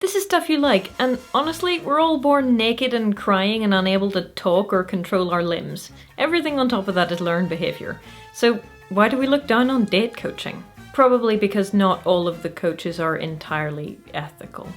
This is stuff you like, and honestly, we're all born naked and crying and unable to talk or control our limbs. Everything on top of that is learned behaviour. So why do we look down on date coaching? Probably because not all of the coaches are entirely ethical.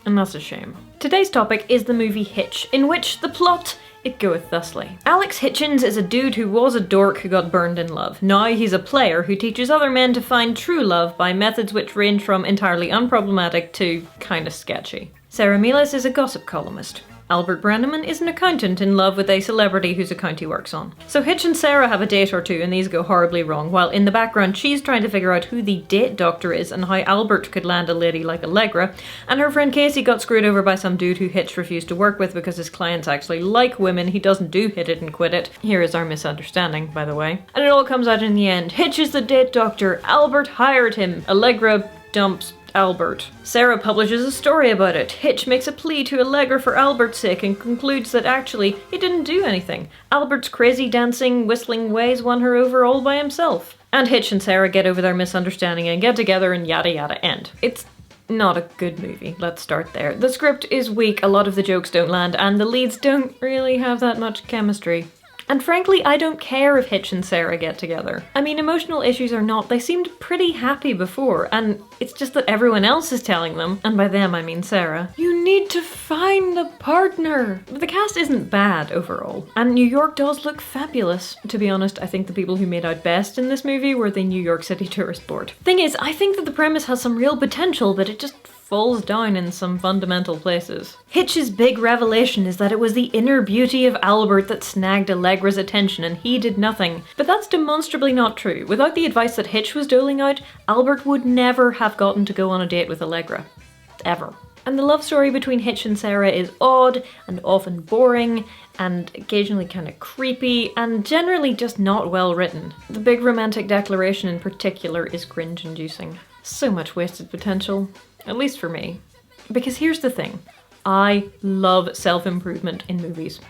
And that's a shame. Today's topic is the movie Hitch, in which the plot, it goeth thusly. Alex Hitchens is a dude who was a dork who got burned in love. Now he's a player who teaches other men to find true love by methods which range from entirely unproblematic to kinda sketchy. Sarah Miles is a gossip columnist. Albert Brenneman is an accountant in love with a celebrity whose account he works on. So Hitch and Sarah have a date or two and these go horribly wrong, while in the background she's trying to figure out who the date doctor is and how Albert could land a lady like Allegra, and her friend Casey got screwed over by some dude who Hitch refused to work with because his clients actually like women. He doesn't do hit it and quit it. Here is our misunderstanding, by the way. And it all comes out in the end. Hitch is the date doctor. Albert hired him. Allegra dumps Albert. Sarah publishes a story about it. Hitch makes a plea to Allegra for Albert's sake and concludes that actually he didn't do anything. Albert's crazy dancing, whistling ways won her over all by himself. And Hitch and Sarah get over their misunderstanding and get together and yada yada end. It's not a good movie, let's start there. The script is weak, a lot of the jokes don't land, and the leads don't really have that much chemistry. And frankly, I don't care if Hitch and Sarah get together. I mean, emotional issues or not, they seemed pretty happy before, and it's just that everyone else is telling them, and by them I mean Sarah, you need to find a partner. But the cast isn't bad overall, and New York does look fabulous. To be honest, I think the people who made out best in this movie were the New York City Tourist Board. Thing is, I think that the premise has some real potential, but it just falls down in some fundamental places. Hitch's big revelation is that it was the inner beauty of Albert that snagged Allegra's attention and he did nothing. But that's demonstrably not true. Without the advice that Hitch was doling out, Albert would never have gotten to go on a date with Allegra. Ever. And the love story between Hitch and Sarah is odd and often boring and occasionally kind of creepy and generally just not well written. The big romantic declaration in particular is cringe-inducing. So much wasted potential. At least for me. Because here's the thing. I love self-improvement in movies.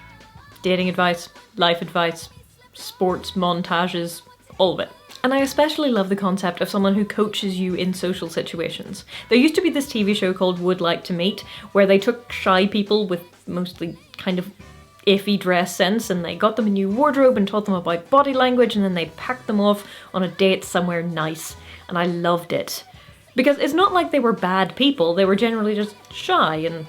Dating advice, life advice, sports montages, all of it. And I especially love the concept of someone who coaches you in social situations. There used to be this TV show called Would Like to Meet, where they took shy people with mostly kind of iffy dress sense and they got them a new wardrobe and taught them about body language and then they packed them off on a date somewhere nice. And I loved it. Because it's not like they were bad people, they were generally just shy and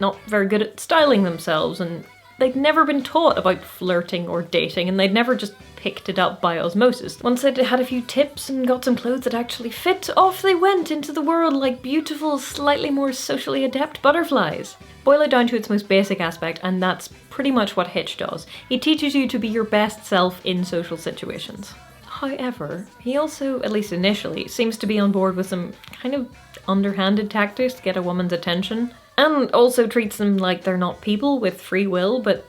not very good at styling themselves, and they'd never been taught about flirting or dating, and they'd never just picked it up by osmosis. Once they'd had a few tips and got some clothes that actually fit, off they went into the world like beautiful, slightly more socially adept butterflies. Boil it down to its most basic aspect, and that's pretty much what Hitch does. He teaches you to be your best self in social situations. However, he also, at least initially, seems to be on board with some kind of underhanded tactics to get a woman's attention, and also treats them like they're not people with free will, but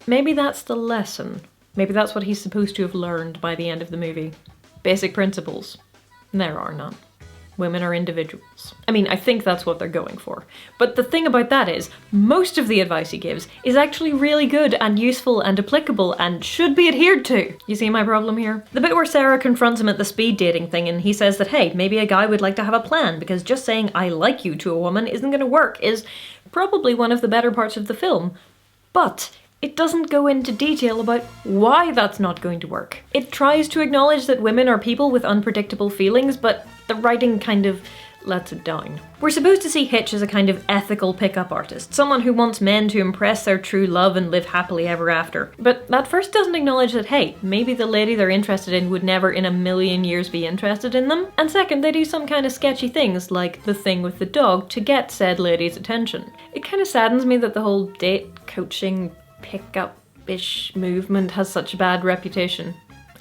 maybe that's the lesson. Maybe that's what he's supposed to have learned by the end of the movie. Basic principles. There are none. Women are individuals. I mean, I think that's what they're going for. But the thing about that is, most of the advice he gives is actually really good and useful and applicable and should be adhered to. You see my problem here? The bit where Sarah confronts him at the speed dating thing and he says that, hey, maybe a guy would like to have a plan because just saying I like you to a woman isn't going to work is probably one of the better parts of the film. But it doesn't go into detail about why that's not going to work. It tries to acknowledge that women are people with unpredictable feelings, but the writing kind of lets it down. We're supposed to see Hitch as a kind of ethical pickup artist, someone who wants men to impress their true love and live happily ever after. But that first doesn't acknowledge that, hey, maybe the lady they're interested in would never in a million years be interested in them. And second, they do some kind of sketchy things, like the thing with the dog, to get said lady's attention. It kind of saddens me that the whole date coaching pick-up-ish movement has such a bad reputation.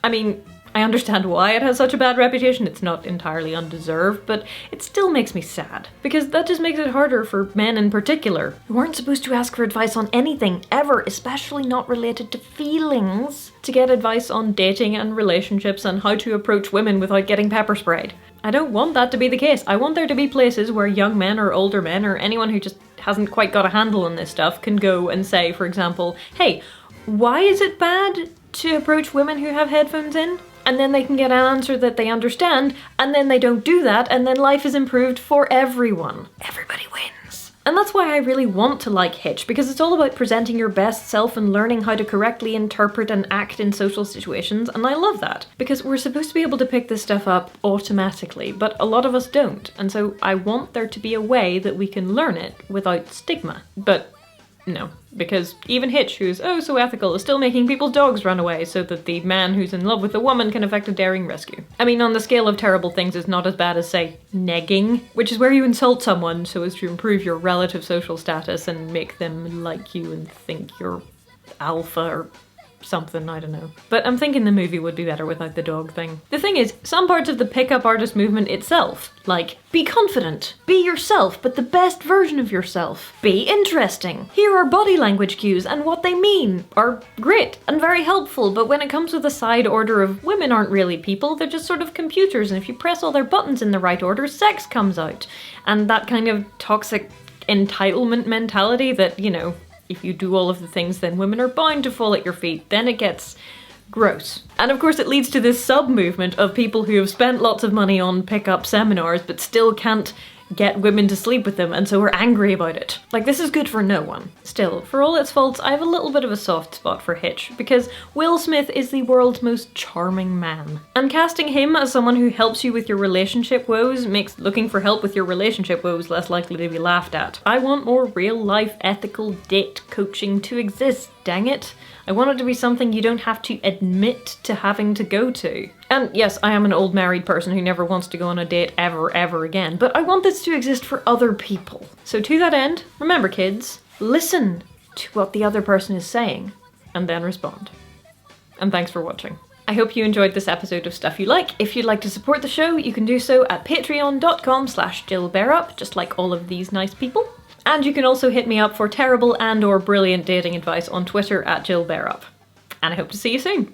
I mean, I understand why it has such a bad reputation, it's not entirely undeserved, but it still makes me sad. Because that just makes it harder for men in particular, who aren't supposed to ask for advice on anything, ever, especially not related to feelings, to get advice on dating and relationships and how to approach women without getting pepper sprayed. I don't want that to be the case. I want there to be places where young men or older men or anyone who just hasn't quite got a handle on this stuff can go and say, for example, hey, why is it bad to approach women who have headphones in? And then they can get an answer that they understand, and then they don't do that, and then life is improved for everyone. Everybody wins. And that's why I really want to like Hitch, because it's all about presenting your best self and learning how to correctly interpret and act in social situations, and I love that. Because we're supposed to be able to pick this stuff up automatically, but a lot of us don't, and so I want there to be a way that we can learn it without stigma. But no, because even Hitch, who's oh so ethical, is still making people's dogs run away so that the man who's in love with the woman can effect a daring rescue. I mean, on the scale of terrible things, it's not as bad as, say, negging, which is where you insult someone so as to improve your relative social status and make them like you and think you're alpha or something, I don't know. But I'm thinking the movie would be better without the dog thing. The thing is, some parts of the pickup artist movement itself, like, be confident, be yourself, but the best version of yourself, be interesting, here are body language cues and what they mean, are great and very helpful, but when it comes with a side order of women aren't really people, they're just sort of computers, and if you press all their buttons in the right order, sex comes out. And that kind of toxic entitlement mentality that, you know, if you do all of the things, then women are bound to fall at your feet. Then it gets gross. And of course it leads to this sub-movement of people who have spent lots of money on pick-up seminars but still can't get women to sleep with them, and so we're angry about it. Like, this is good for no one. Still, for all its faults, I have a little bit of a soft spot for Hitch, because Will Smith is the world's most charming man. And casting him as someone who helps you with your relationship woes makes looking for help with your relationship woes less likely to be laughed at. I want more real-life ethical date coaching to exist, dang it. I want it to be something you don't have to admit to having to go to. And yes, I am an old married person who never wants to go on a date ever again, but I want this to exist for other people. So to that end, remember kids, listen to what the other person is saying, and then respond. And thanks for watching. I hope you enjoyed this episode of Stuff You Like. If you'd like to support the show, you can do so at patreon.com/JillBearup, just like all of these nice people. And you can also hit me up for terrible and/or brilliant dating advice on Twitter at JillBearup. And I hope to see you soon.